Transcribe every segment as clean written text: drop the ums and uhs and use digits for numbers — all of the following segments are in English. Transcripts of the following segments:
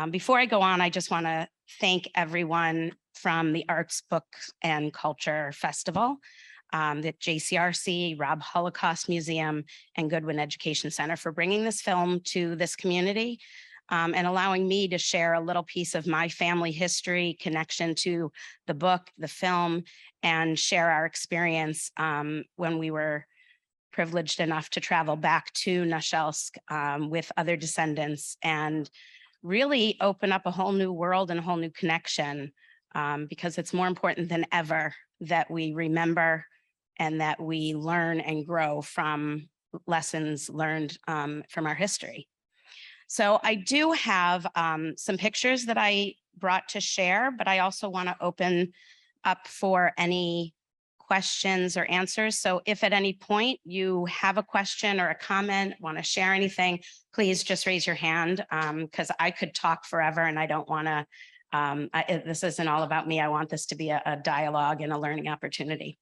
Before I go on, I just want to thank everyone from the Arts, Book, and Culture Festival, the JCRC, Robb Holocaust Museum, and Goodwin Education Center for bringing this film to this community and allowing me to share a little piece of my family history, connection to the book, the film, and share our experience when we were privileged enough to travel back to Nasielsk with other descendants and really open up a whole new world and a whole new connection because it's more important than ever that we remember and that we learn and grow from lessons learned from our history. So I do have some pictures that I brought to share, but I also want to open up for any questions or answers. So if at any point you have a question or a comment, want to share anything, please just raise your hand because I could talk forever and I don't want to, this isn't all about me. I want this to be a dialogue and a learning opportunity.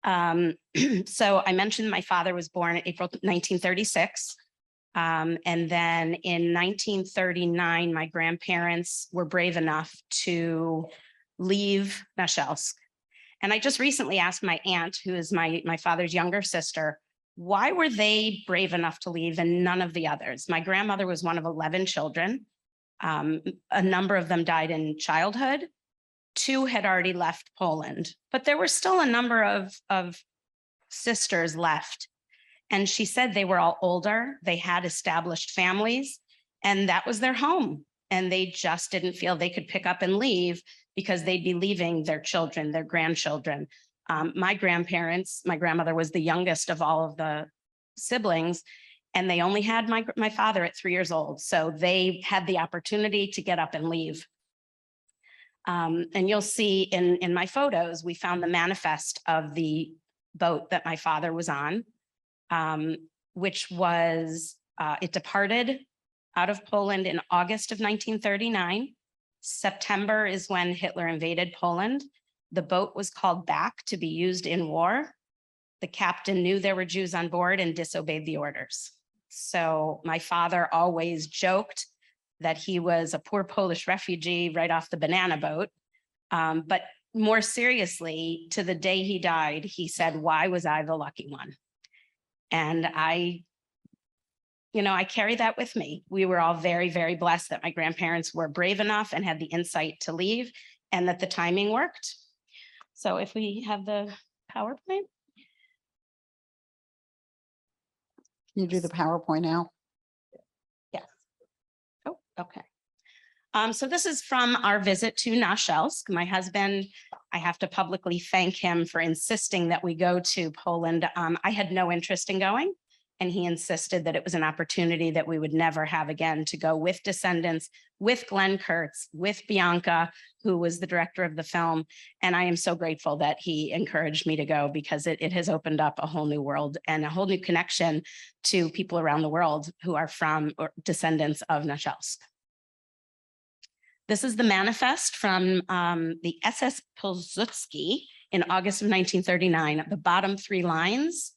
So I mentioned my father was born in April 1936. And then in 1939, my grandparents were brave enough to leave Nasielsk. And I just recently asked my aunt, who is my father's younger sister, why were they brave enough to leave and none of the others? My grandmother was one of 11 children. A number of them died in childhood. 2 had already left Poland, but there were still a number of sisters left. And she said they were all older, they had established families, and that was their home. And they just didn't feel they could pick up and leave because they'd be leaving their children, their grandchildren. My grandparents, my grandmother was the youngest of all of the siblings, and they only had my father at 3 years old. So they had the opportunity to get up and leave. And you'll see in my photos, we found the manifest of the boat that my father was on, which was, it departed out of Poland in August of 1939. September is when Hitler invaded Poland. The boat was called back to be used in war. The captain knew there were Jews on board and disobeyed the orders. So my father always joked that he was a poor Polish refugee right off the banana boat. But more seriously, to the day he died, he said, "Why was I the lucky one?" And I carry that with me. We were all very, very blessed that my grandparents were brave enough and had the insight to leave and that the timing worked. So if we have the PowerPoint. Can you do the PowerPoint now? Yes. Oh, okay. So this is from our visit to Nasielsk. My husband, I have to publicly thank him for insisting that we go to Poland. I had no interest in going, and he insisted that it was an opportunity that we would never have again to go with descendants, with Glenn Kurtz, with Bianca, who was the director of the film. And I am so grateful that he encouraged me to go because it has opened up a whole new world and a whole new connection to people around the world who are from or descendants of Nasielsk. This is the manifest from the SS Pilsudski in August of 1939. The bottom 3 lines,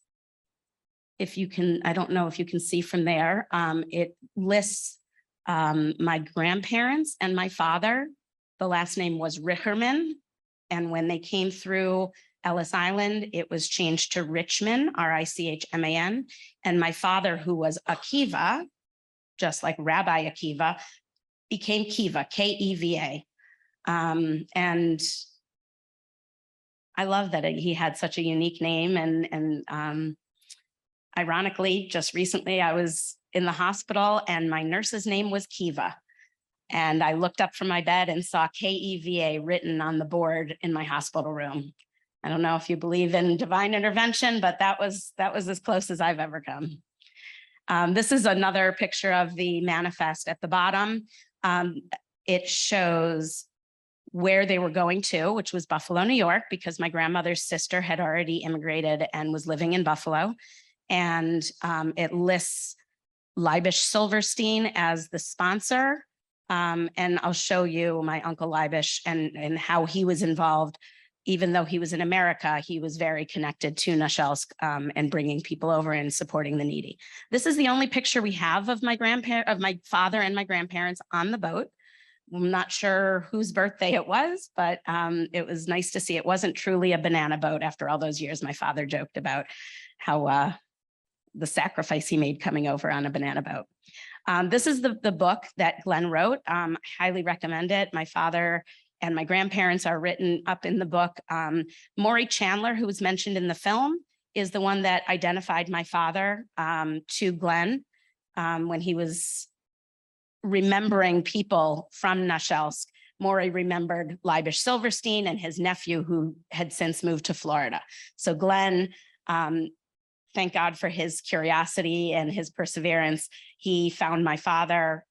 if you can, I don't know if you can see from there, it lists my grandparents and my father. The last name was Richerman. And when they came through Ellis Island, it was changed to Richman, R-I-C-H-M-A-N. And my father, who was Akiva, just like Rabbi Akiva, became Kiva, K-E-V-A. And I love that he had such a unique name. And ironically, just recently I was in the hospital and my nurse's name was Kiva. And I looked up from my bed and saw K-E-V-A written on the board in my hospital room. I don't know if you believe in divine intervention, but that was as close as I've ever come. This is another picture of the manifest at the bottom. It shows where they were going to, which was Buffalo, New York, because my grandmother's sister had already immigrated and was living in Buffalo. And it lists Leibish Silverstein as the sponsor. And I'll show you my Uncle Leibish and how he was involved. even though he was in America, he was very connected to Nasielsk and bringing people over and supporting the needy. This is the only picture we have of my father and my grandparents on the boat. I'm not sure whose birthday it was, but it was nice to see. It wasn't truly a banana boat after all those years. My father joked about how the sacrifice he made coming over on a banana boat. This is the book that Glenn wrote. I highly recommend it. My father and my grandparents are written up in the book. Maury Chandler, who was mentioned in the film, is the one that identified my father to Glenn when he was remembering people from Nasielsk. Maury remembered Leibish Silverstein and his nephew, who had since moved to Florida. So Glenn, thank God for his curiosity and his perseverance. He found my father,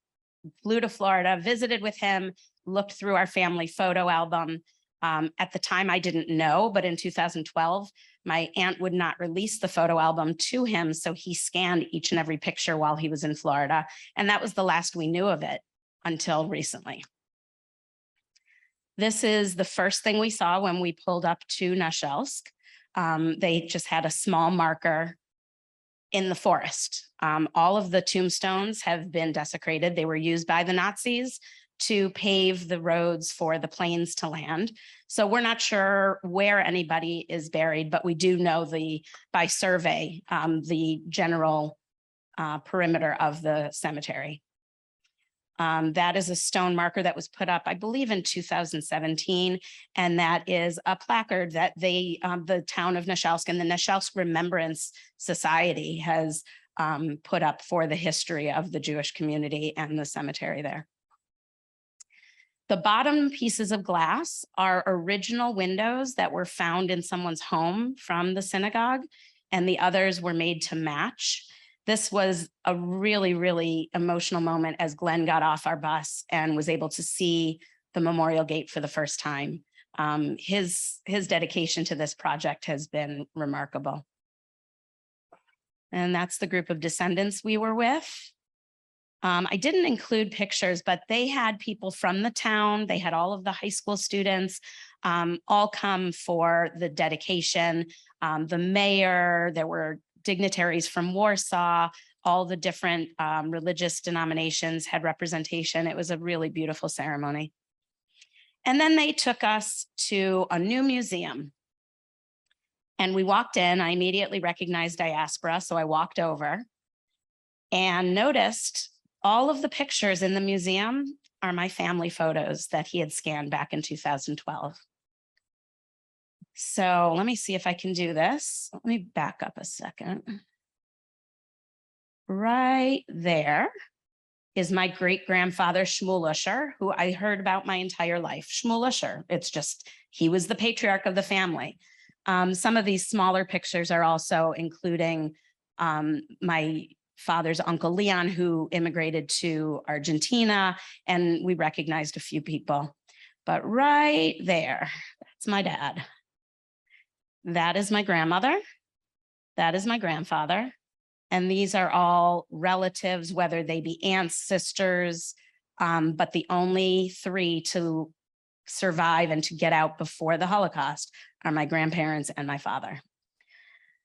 flew to Florida, visited with him, looked through our family photo album. At the time, I didn't know, but in 2012, my aunt would not release the photo album to him. So he scanned each and every picture while he was in Florida. And that was the last we knew of it until recently. This is the first thing we saw when we pulled up to Nasielsk. They just had a small marker in the forest. All of the tombstones have been desecrated. They were used by the Nazis to pave the roads for the planes to land. So we're not sure where anybody is buried, but we do know by survey, the general perimeter of the cemetery. That is a stone marker that was put up, I believe, in 2017, and that is a placard that the town of Nasielsk and the Nasielsk Remembrance Society has put up for the history of the Jewish community and the cemetery there. The bottom pieces of glass are original windows that were found in someone's home from the synagogue, and the others were made to match. This was a really, really emotional moment as Glenn got off our bus and was able to see the memorial gate for the first time. His dedication to this project has been remarkable. And that's the group of descendants we were with. I didn't include pictures, but they had people from the town. They had all of the high school students all come for the dedication. The mayor, there were dignitaries from Warsaw, all the different religious denominations had representation. It was a really beautiful ceremony. And then they took us to a new museum. And we walked in, I immediately recognized diaspora, so I walked over and noticed all of the pictures in the museum are my family photos that he had scanned back in 2012. So let me see if I can do this. Let me back up a second. Right there is my great-grandfather, Shmuel Usher, who I heard about my entire life. Shmuel Usher, it's just, he was the patriarch of the family. Some of these smaller pictures are also including my father's uncle Leon, who immigrated to Argentina, and we recognized a few people. But right there, that's my dad. That is my grandmother. That is my grandfather. And these are all relatives, whether they be aunts, sisters, but the only three to survive and to get out before the Holocaust are my grandparents and my father.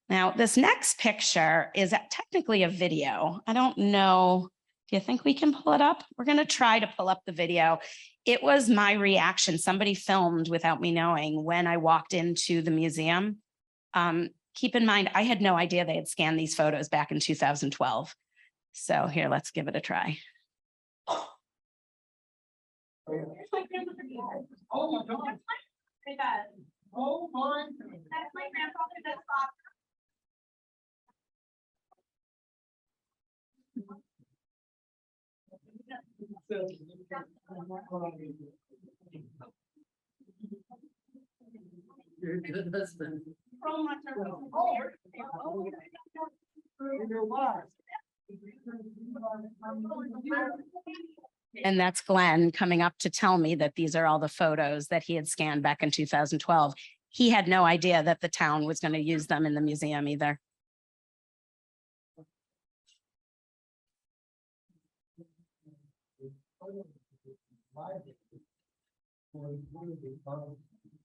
Now, this next picture is technically a video. I don't know. Do you think we can pull it up? We're going to try to pull up the video. It was my reaction. Somebody filmed without me knowing when I walked into the museum. Keep in mind, I had no idea they had scanned these photos back in 2012. So here, let's give it a try. Oh my God. Hey, Dad. Oh my. That's my grandfather. That's father. You're a good husband. And that's Glenn coming up to tell me that these are all the photos that he had scanned back in 2012. He had no idea that the town was going to use them in the museum either.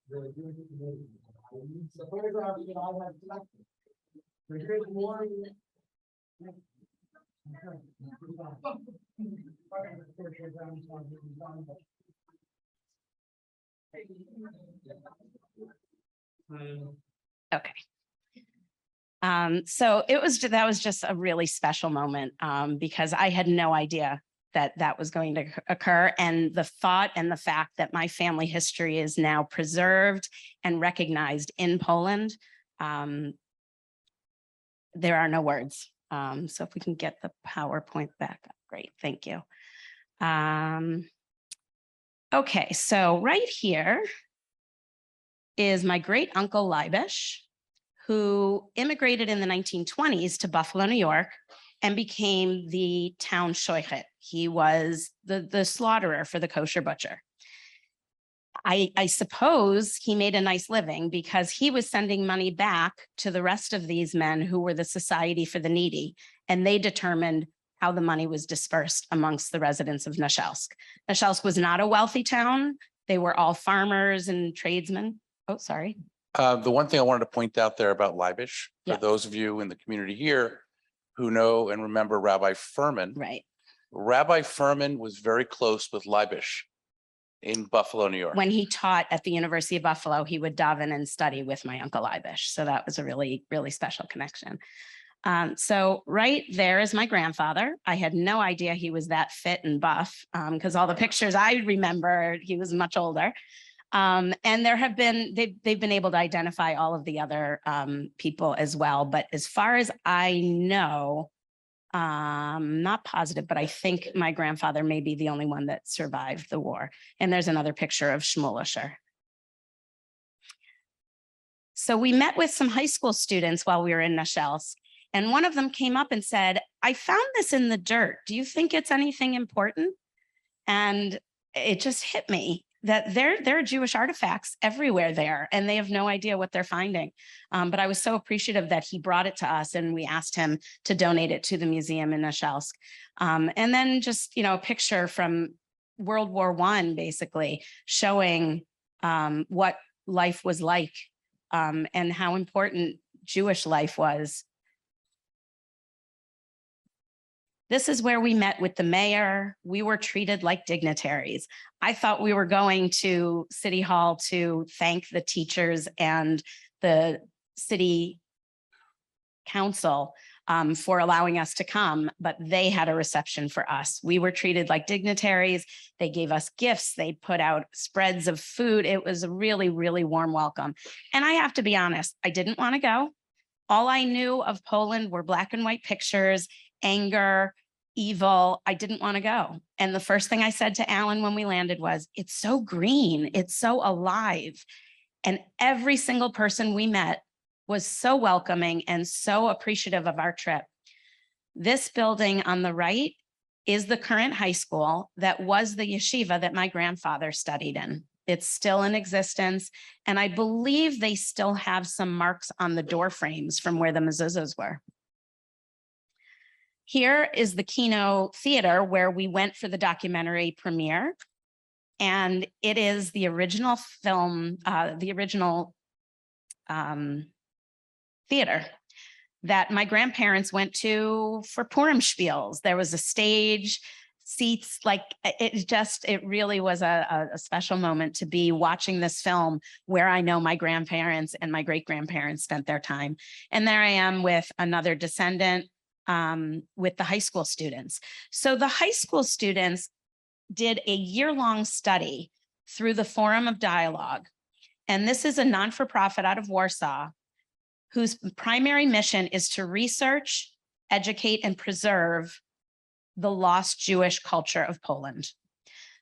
The photographs that I have selected. Here's one. Okay. So that was just a really special moment because I had no idea that was going to occur. And the thought and the fact that my family history is now preserved and recognized in Poland, there are no words. So if we can get the PowerPoint back up, great, thank you. Okay, so right here is my great uncle Leibish, who immigrated in the 1920s to Buffalo, New York, and became the town shoichet. He was the slaughterer for the kosher butcher. I suppose he made a nice living because he was sending money back to the rest of these men who were the Society for the Needy, and they determined how the money was dispersed amongst the residents of Nasielsk. Nasielsk was not a wealthy town. They were all farmers and tradesmen. Oh, sorry. The one thing I wanted to point out there about Leibish, for Yeah. those of you in the community here who know and remember Rabbi Furman. Right. Rabbi Furman was very close with Leibish in Buffalo, New York. When he taught at the University of Buffalo, he would daven and study with my uncle Leibish. So that was a really, really special connection. So right there is my grandfather. I had no idea he was that fit and buff because all the pictures I remember, he was much older. And they've been able to identify all of the other people as well. But as far as I know, not positive, but I think my grandfather may be the only one that survived the war. And there's another picture of Shmuel Usher. So we met with some high school students while we were in Nasielsk, and one of them came up and said, I found this in the dirt. Do you think it's anything important? And it just hit me that there are Jewish artifacts everywhere there, and they have no idea what they're finding. But I was so appreciative that he brought it to us, and we asked him to donate it to the museum in Nasielsk. And then just, a picture from World War I, basically showing what life was like and how important Jewish life was. This is where we met with the mayor. We were treated like dignitaries. I thought we were going to City Hall to thank the teachers and the city council for allowing us to come, but they had a reception for us. We were treated like dignitaries. They gave us gifts. They put out spreads of food. It was a really, really warm welcome. And I have to be honest, I didn't want to go. All I knew of Poland were black and white pictures, anger, evil. I didn't want to go. And the first thing I said to Alan when we landed was, it's so green, it's so alive. And every single person we met was so welcoming and so appreciative of our trip. This building on the right is the current high school that was the yeshiva that my grandfather studied in. It's still in existence. And I believe they still have some marks on the door frames from where the mezuzahs were. Here is the Kino Theater where we went for the documentary premiere. And it is the original film, the original theater that my grandparents went to for Purim spiels. There was a stage, seats, like it really was a special moment to be watching this film where I know my grandparents and my great-grandparents spent their time. And there I am with another descendant with the high school students. So the high school students did a year-long study through the Forum of Dialogue. And this is a non-for-profit out of Warsaw whose primary mission is to research, educate, and preserve the lost Jewish culture of Poland.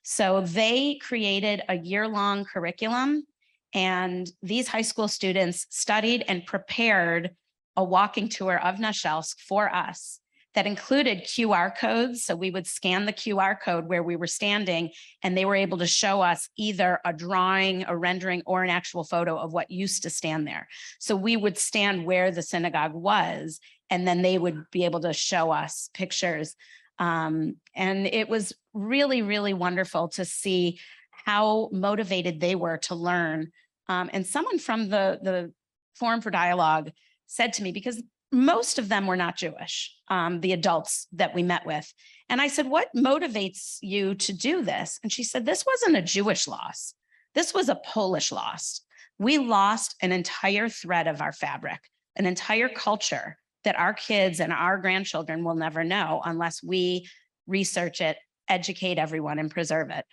So they created a year-long curriculum, and these high school students studied and prepared a walking tour of Nasielsk for us that included QR codes. So we would scan the QR code where we were standing, and they were able to show us either a drawing, a rendering, or an actual photo of what used to stand there. So we would stand where the synagogue was, and then they would be able to show us pictures. And it was really, really wonderful to see how motivated they were to learn And someone from the Forum for Dialogue said to me, because most of them were not Jewish, the adults that we met with. And I said, what motivates you to do this? And she said, this wasn't a Jewish loss. This was a Polish loss. We lost an entire thread of our fabric, an entire culture that our kids and our grandchildren will never know unless we research it, educate everyone, and preserve it.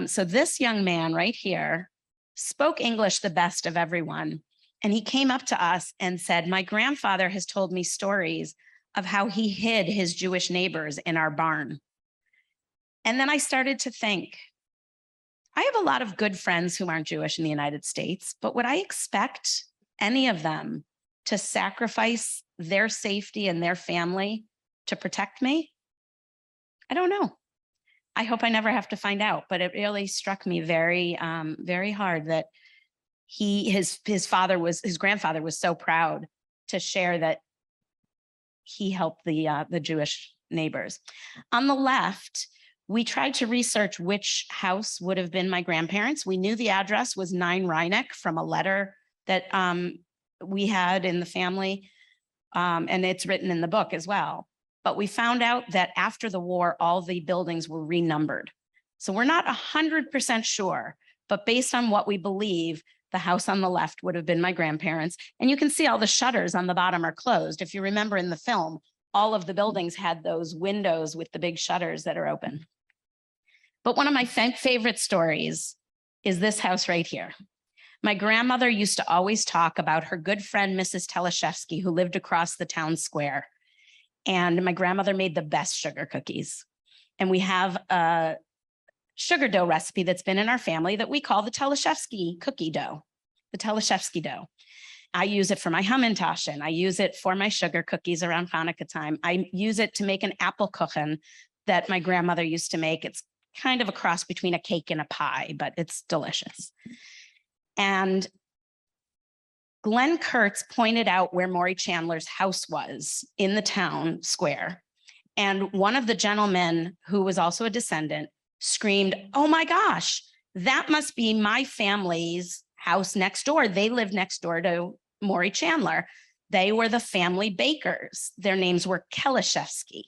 So this young man right here spoke English the best of everyone. And he came up to us and said, my grandfather has told me stories of how he hid his Jewish neighbors in our barn. And then I started to think, I have a lot of good friends who aren't Jewish in the United States, but would I expect any of them to sacrifice their safety and their family to protect me? I don't know. I hope I never have to find out, but it really struck me very, very hard that his grandfather was so proud to share that he helped the Jewish neighbors. On the left, we tried to research which house would have been my grandparents. We knew the address was 9 Rheineck from a letter that we had in the family, and it's written in the book as well. But we found out that after the war, all the buildings were renumbered. So we're not 100% sure, but based on what we believe, the house on the left would have been my grandparents. And you can see all the shutters on the bottom are closed. If you remember in the film, all of the buildings had those windows with the big shutters that are open. But one of my favorite stories is this house right here. My grandmother used to always talk about her good friend, Mrs. Teleshevsky, who lived across the town square. And my grandmother made the best sugar cookies. And we have a sugar dough recipe that's been in our family that we call the Teleshevsky cookie dough, the Teleshevsky dough. I use it for my Hamantaschen. I use it for my sugar cookies around Hanukkah time. I use it to make an apple kuchen that my grandmother used to make. It's kind of a cross between a cake and a pie, but it's delicious. And Glenn Kurtz pointed out where Maury Chandler's house was in the town square. And one of the gentlemen who was also a descendant screamed, oh my gosh, that must be my family's house next door. They lived next door to Maury Chandler. They were the family bakers. Their names were Kelishevsky.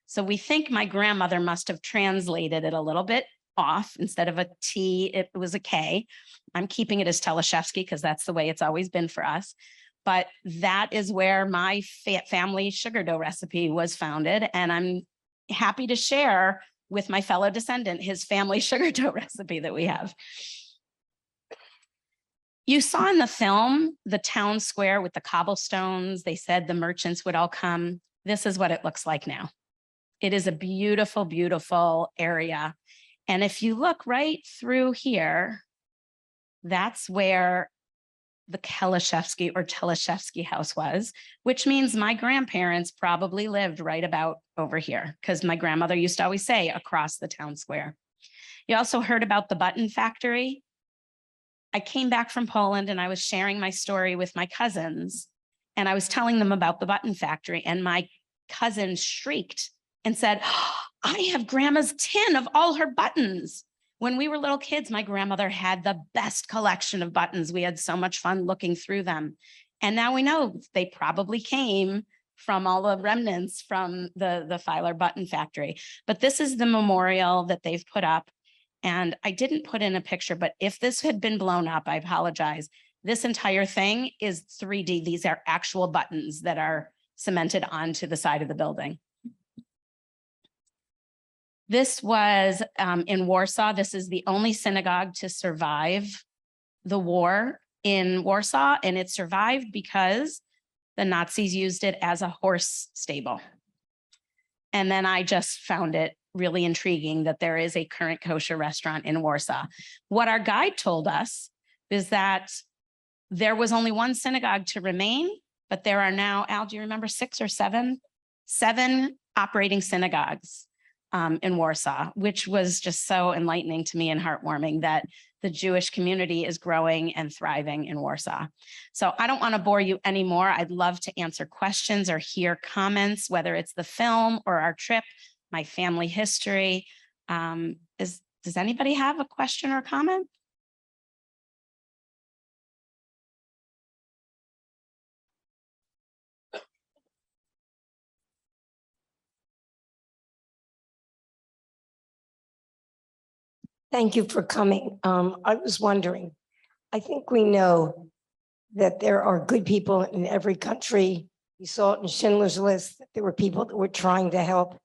So we think my grandmother must have translated it a little bit off. Instead of a T, it was a K. I'm keeping it as Teleshevsky because that's the way it's always been for us. But that is where my family sugar dough recipe was founded. And I'm happy to share with my fellow descendant his family sugar dough recipe that we have. You saw in the film the town square with the cobblestones. They said the merchants would all come. This is what it looks like now. It is a beautiful, beautiful area. And if you look right through here, that's where the Kelishevsky or Teleshevsky house was, which means my grandparents probably lived right about over here because my grandmother used to always say across the town square. You also heard about the button factory. I came back from Poland and I was sharing my story with my cousins and I was telling them about the button factory and my cousin shrieked and said, oh, I have grandma's tin of all her buttons. When we were little kids, my grandmother had the best collection of buttons. We had so much fun looking through them. And now we know they probably came from all the remnants from the Filer button factory. But this is the memorial that they've put up. And I didn't put in a picture, but if this had been blown up, I apologize. This entire thing is 3D. These are actual buttons that are cemented onto the side of the building. This was in Warsaw. This is the only synagogue to survive the war in Warsaw, and it survived because the Nazis used it as a horse stable. And then I just found it really intriguing that there is a current kosher restaurant in Warsaw. What our guide told us is that there was only one synagogue to remain, but there are now, Al, do you remember 6 or 7? 7 operating synagogues in Warsaw, which was just so enlightening to me and heartwarming that the Jewish community is growing and thriving in Warsaw. So I don't want to bore you anymore. I'd love to answer questions or hear comments, whether it's the film or our trip, my family history. Does anybody have a question or comment? Thank you for coming. I was wondering, I think we know that there are good people in every country. We saw it in Schindler's List, that there were people that were trying to help.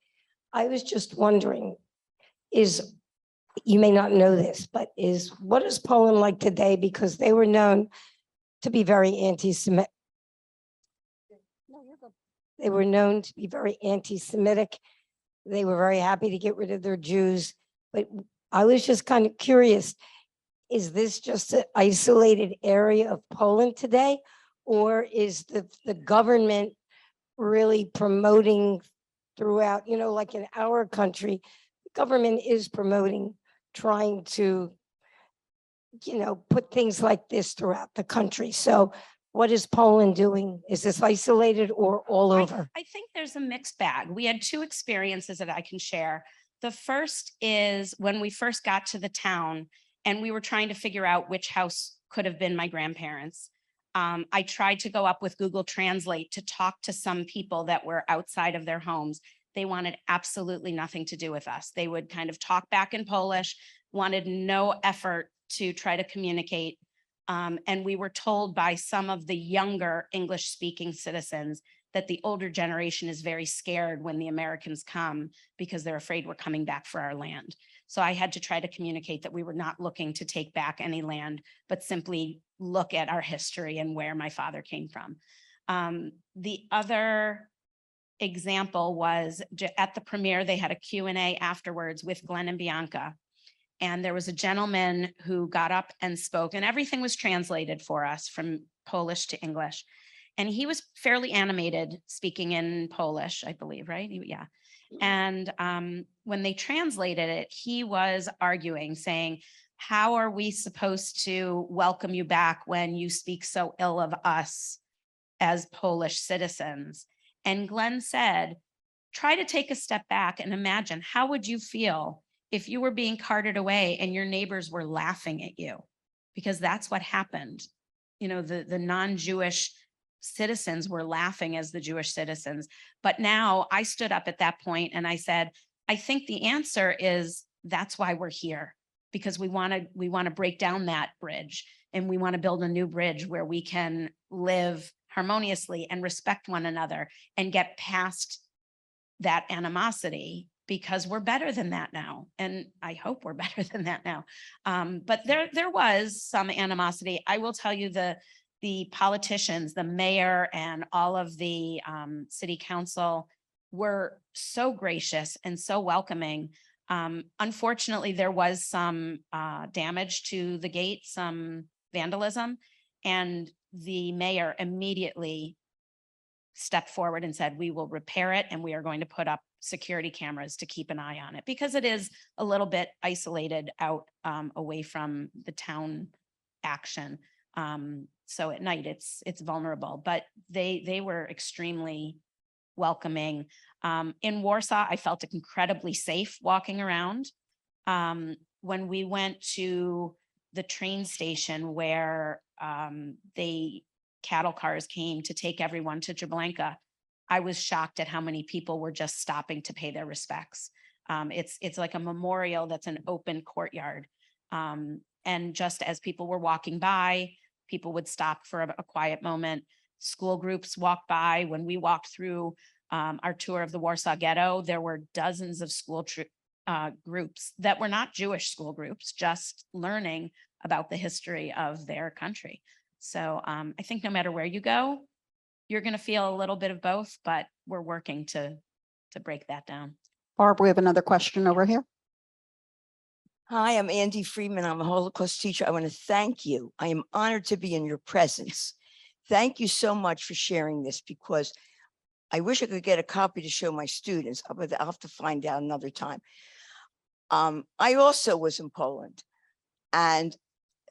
I was just wondering, you may not know this, but what is Poland like today? Because they were known to be very anti-Semitic. They were known to be very anti-Semitic. They were very happy to get rid of their Jews. But I was just kind of curious, is this just an isolated area of Poland today? Or is the government really promoting throughout, like in our country, the government is promoting, trying to, put things like this throughout the country. So what is Poland doing? Is this isolated or all over? I think there's a mixed bag. We had two experiences that I can share. The first is when we first got to the town and we were trying to figure out which house could have been my grandparents. I tried to go up with Google Translate to talk to some people that were outside of their homes. They wanted absolutely nothing to do with us. They would kind of talk back in Polish, wanted no effort to try to communicate. And we were told by some of the younger English-speaking citizens that the older generation is very scared when the Americans come because they're afraid we're coming back for our land. So I had to try to communicate that we were not looking to take back any land, but simply look at our history and where my father came from. The other example was at the premiere, they had a Q&A afterwards with Glenn and Bianca. And there was a gentleman who got up and spoke, and everything was translated for us from Polish to English. And he was fairly animated speaking in Polish, I believe, right? Yeah. And when they translated it, he was arguing, saying, how are we supposed to welcome you back when you speak so ill of us as Polish citizens? And Glenn said, try to take a step back and imagine, how would you feel if you were being carted away and your neighbors were laughing at you? Because that's what happened. The non-Jewish citizens were laughing as the Jewish citizens. But now I stood up at that point and I said, I think the answer is that's why we're here, because we want to break down that bridge and we want to build a new bridge where we can live harmoniously and respect one another and get past that animosity, because we're better than that now. And I hope we're better than that now. But there was some animosity. I will tell you, the politicians, the mayor and all of the city council were so gracious and so welcoming. Unfortunately, there was some damage to the gate, some vandalism, and the mayor immediately stepped forward and said, we will repair it and we are going to put up security cameras to keep an eye on it, because it is a little bit isolated out away from the town action. So at night it's vulnerable, but they were extremely welcoming. In Warsaw, I felt incredibly safe walking around. When we went to the train station where cattle cars came to take everyone to Jablanka, I was shocked at how many people were just stopping to pay their respects. It's like a memorial that's an open courtyard. And just as people were walking by, people would stop for a quiet moment. School groups walked by. When we walked through our tour of the Warsaw Ghetto, there were dozens of school groups that were not Jewish school groups, just learning about the history of their country. So I think no matter where you go, you're going to feel a little bit of both, but we're working to break that down. Barb, we have another question over here. Hi, I'm Andy Freeman. I'm a Holocaust teacher. I want to thank you. I am honored to be in your presence. Thank you so much for sharing this, because I wish I could get a copy to show my students, but I'll have to find out another time. I also was in Poland, and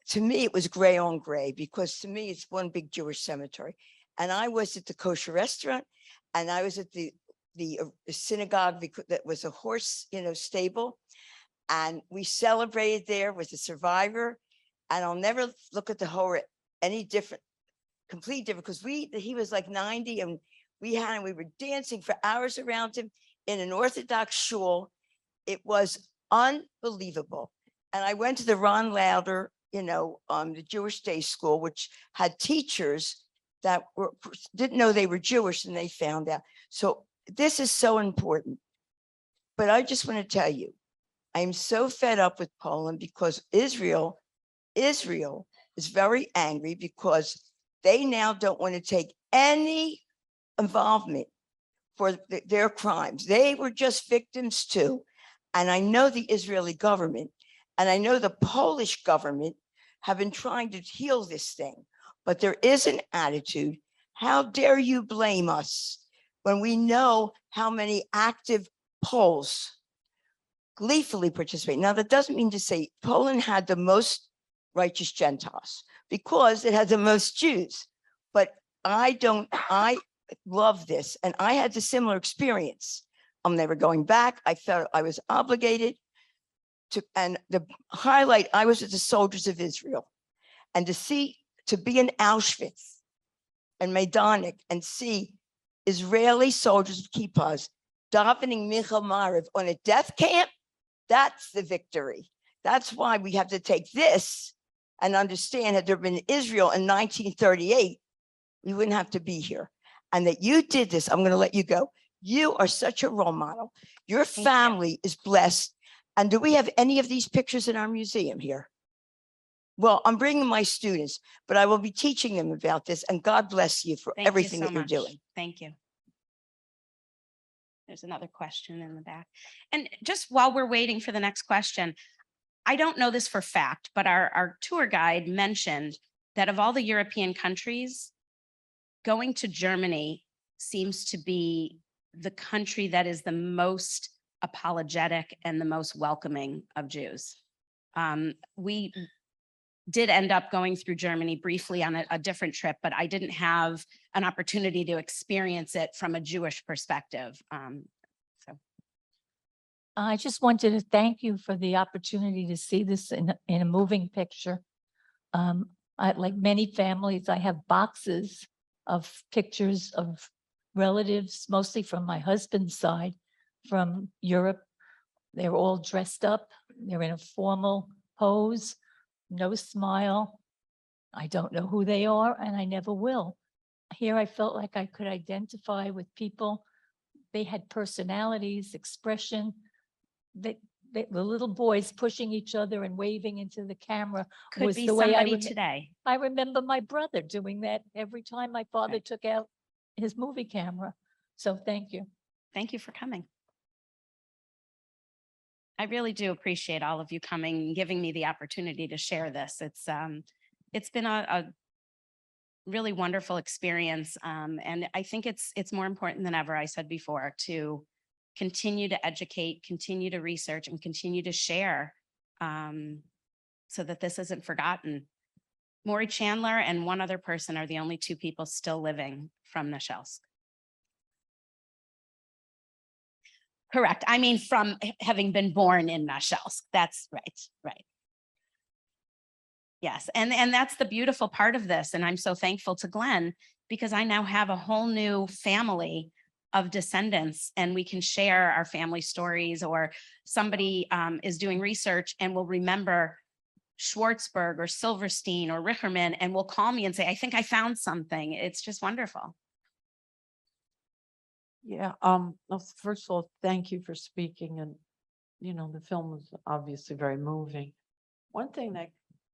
to me, it was gray on gray, because to me, it's one big Jewish cemetery. And I was at the kosher restaurant, and I was at the synagogue that was a horse, stable. And we celebrated there with a survivor. And I'll never look at the horror any different, completely different, because he was like 90, and we were dancing for hours around him in an Orthodox shul. It was unbelievable. And I went to the Ron Lauder, the Jewish day school, which had teachers that didn't know they were Jewish, and they found out. So this is so important. But I just want to tell you, I'm so fed up with Poland because Israel is very angry because they now don't want to take any involvement for their crimes. They were just victims too. And I know the Israeli government and I know the Polish government have been trying to heal this thing, but there is an attitude. How dare you blame us when we know how many active Poles gleefully participate? Now, that doesn't mean to say Poland had the most righteous Gentiles because it had the most Jews, but I love this. And I had the similar experience. I'm never going back. I felt I was obligated to, and the highlight, I was with the soldiers of Israel, and to be in Auschwitz and Majdanek and see Israeli soldiers with kippas davening Michal Mariv on a death camp, that's the victory. That's why we have to take this and understand, had there been Israel in 1938, we wouldn't have to be here. And that you did this, I'm going to let you go. You are such a role model. Your family is blessed. And do we have any of these pictures in our museum here? Well, I'm bringing my students, but I will be teaching them about this. And God bless you for Thank you everything so that you're much. doing. Thank you. There's another question in the back. And just while we're waiting for the next question, I don't know this for fact, but our tour guide mentioned that of all the European countries, going to Germany seems to be the country that is the most apologetic and the most welcoming of Jews. We did end up going through Germany briefly on a different trip, but I didn't have an opportunity to experience it from a Jewish perspective. I just wanted to thank you for the opportunity to see this in a moving picture. Like many families, I have boxes of pictures of relatives, mostly from my husband's side, from Europe. They're all dressed up. They're in a formal pose, no smile. I don't know who they are, and I never will. Here, I felt like I could identify with people. They had personalities, expression. The little boys pushing each other and waving into the camera Could was be the way somebody today. I remember my brother doing that every time my father Right. took out his movie camera. So thank you. Thank you for coming. I really do appreciate all of you coming and giving me the opportunity to share this. It's been a really wonderful experience. And I think it's more important than ever, I said before, to continue to educate, continue to research, and continue to share so that this isn't forgotten. Maury Chandler and one other person are the only two people still living from Nasielsk. Correct. I mean, from having been born in Nasielsk. That's right. Right. Yes. And that's the beautiful part of this. And I'm so thankful to Glenn because I now have a whole new family of descendants, and we can share our family stories, or somebody is doing research and will remember Schwartzberg or Silverstein or Richerman and will call me and say, I think I found something. It's just wonderful. Yeah, well, first of all, thank you for speaking, and the film was obviously very moving. One thing that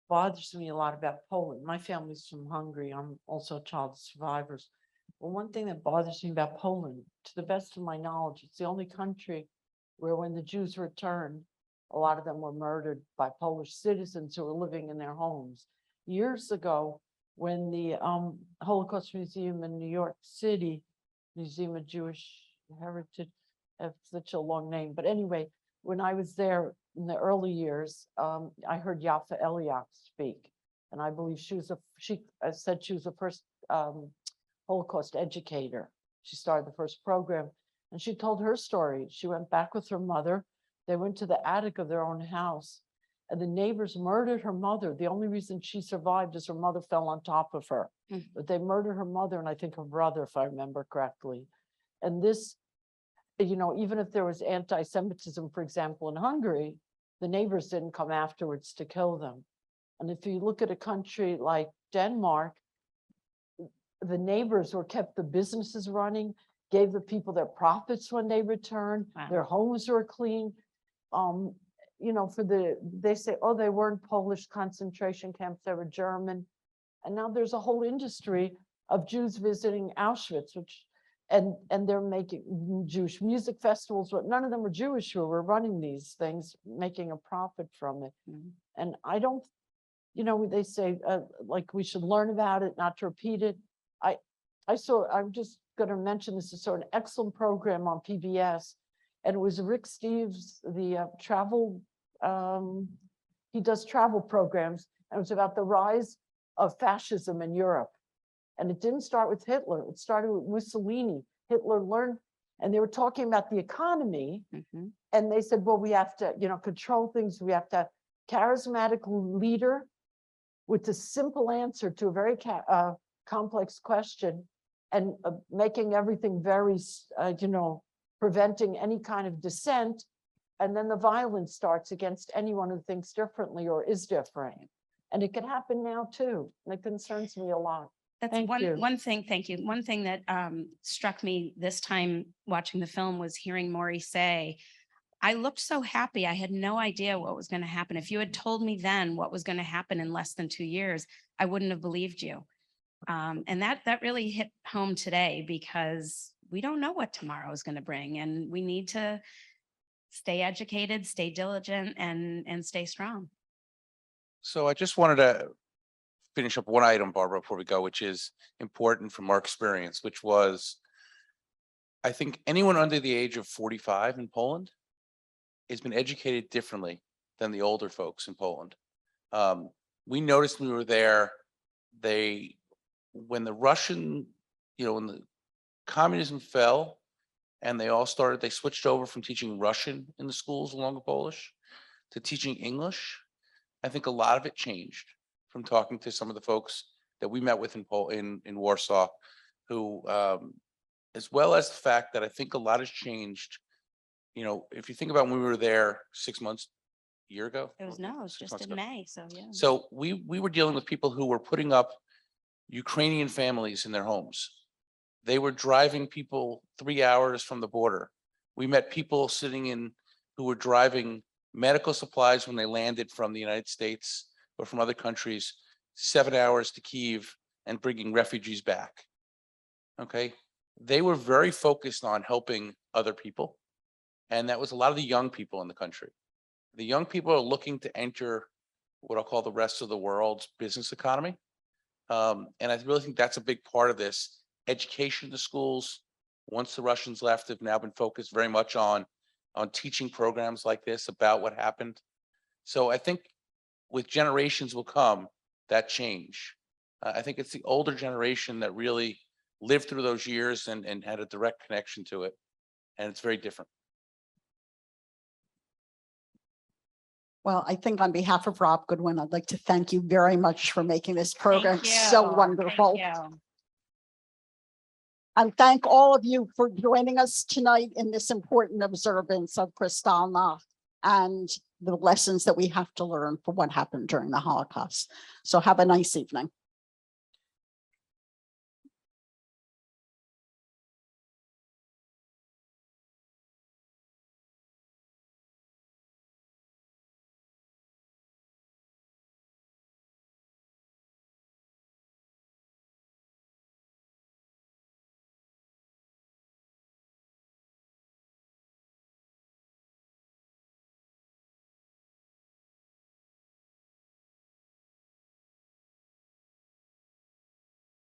bothers me a lot about Poland, my family's from Hungary, I'm also a child of survivors. But one thing that bothers me about Poland, to the best of my knowledge, it's the only country where when the Jews returned, a lot of them were murdered by Polish citizens who were living in their homes. Years ago, when the Holocaust Museum in New York City, Museum of Jewish Heritage, have such a long name. But anyway, when I was there in the early years, I heard Yafa Eliak speak. And I believe she said she was the first Holocaust educator. She started the first program. And she told her story. She went back with her mother. They went to the attic of their own house. And the neighbors murdered her mother. The only reason she survived is her mother fell on top of her. But they murdered her mother and I think her brother, if I remember correctly. And this, even if there was anti-Semitism, for example, in Hungary, the neighbors didn't come afterwards to kill them. And if you look at a country like Denmark, the neighbors were kept the businesses running, gave the people their profits when they returned, Wow. their homes were clean. You know, they say, oh, they weren't Polish concentration camps, they were German. And now there's a whole industry of Jews visiting Auschwitz, and they're making Jewish music festivals, but none of them were Jewish who were running these things, making a profit from it. Mhm. And I don't, you know, they say like we should learn about it, not to repeat it. I'm just going to mention this is sort of an excellent program on PBS, and it was Rick Steves, the travel, he does travel programs, and it was about the rise of fascism in Europe. And it didn't start with Hitler, it started with Mussolini. Hitler learned, and they were talking about the economy, Mhm. and they said, well, we have to, you know, control things, we have to have charismatic leader with a simple answer to a very complex question, and making everything very, you know, preventing any kind of dissent. And then the violence starts against anyone who thinks differently or is different. And it could happen now too. And it concerns me a lot. That's Thank you. one thing, thank you. One thing that struck me this time watching the film was hearing Maury say, I looked so happy. I had no idea what was going to happen. If you had told me then what was going to happen in less than 2 years, I wouldn't have believed you. And that really hit home today, because we don't know what tomorrow is going to bring, and we need to stay educated, stay diligent, and stay strong. So I just wanted to finish up one item, Barbara, before we go, which is important from our experience, which was, I think anyone under the age of 45 in Poland has been educated differently than the older folks in Poland. We noticed when we were there, when the Russian, you know, when the communism fell and they switched over from teaching Russian in the schools along with Polish to teaching English. I think a lot of it changed from talking to some of the folks that we met with in Warsaw, who, as well as the fact that I think a lot has changed. You know, if you think about when we were there 6 months, a year ago. It was 6 just months in ago. May. So yeah. So we were dealing with people who were putting up Ukrainian families in their homes. They were driving people 3 hours from the border. We met people who were driving medical supplies when they landed from the United States or from other countries, 7 hours to Kyiv, and bringing refugees back. Okay. They were very focused on helping other people. And that was a lot of the young people in the country. The young people are looking to enter what I'll call the rest of the world's business economy. And I really think that's a big part of this. Education in the schools, once the Russians left, have now been focused very much on teaching programs like this about what happened. So I think with generations will come that change. I think it's the older generation that really lived through those years and had a direct connection to it. And it's very different. Well, I think on behalf of Rob Goodwin, I'd like to thank you very much for making this program Thank so you. wonderful. Thank you. And thank all of you for joining us tonight in this important observance of Kristallnacht and the lessons that we have to learn from what happened during the Holocaust. So have a nice evening.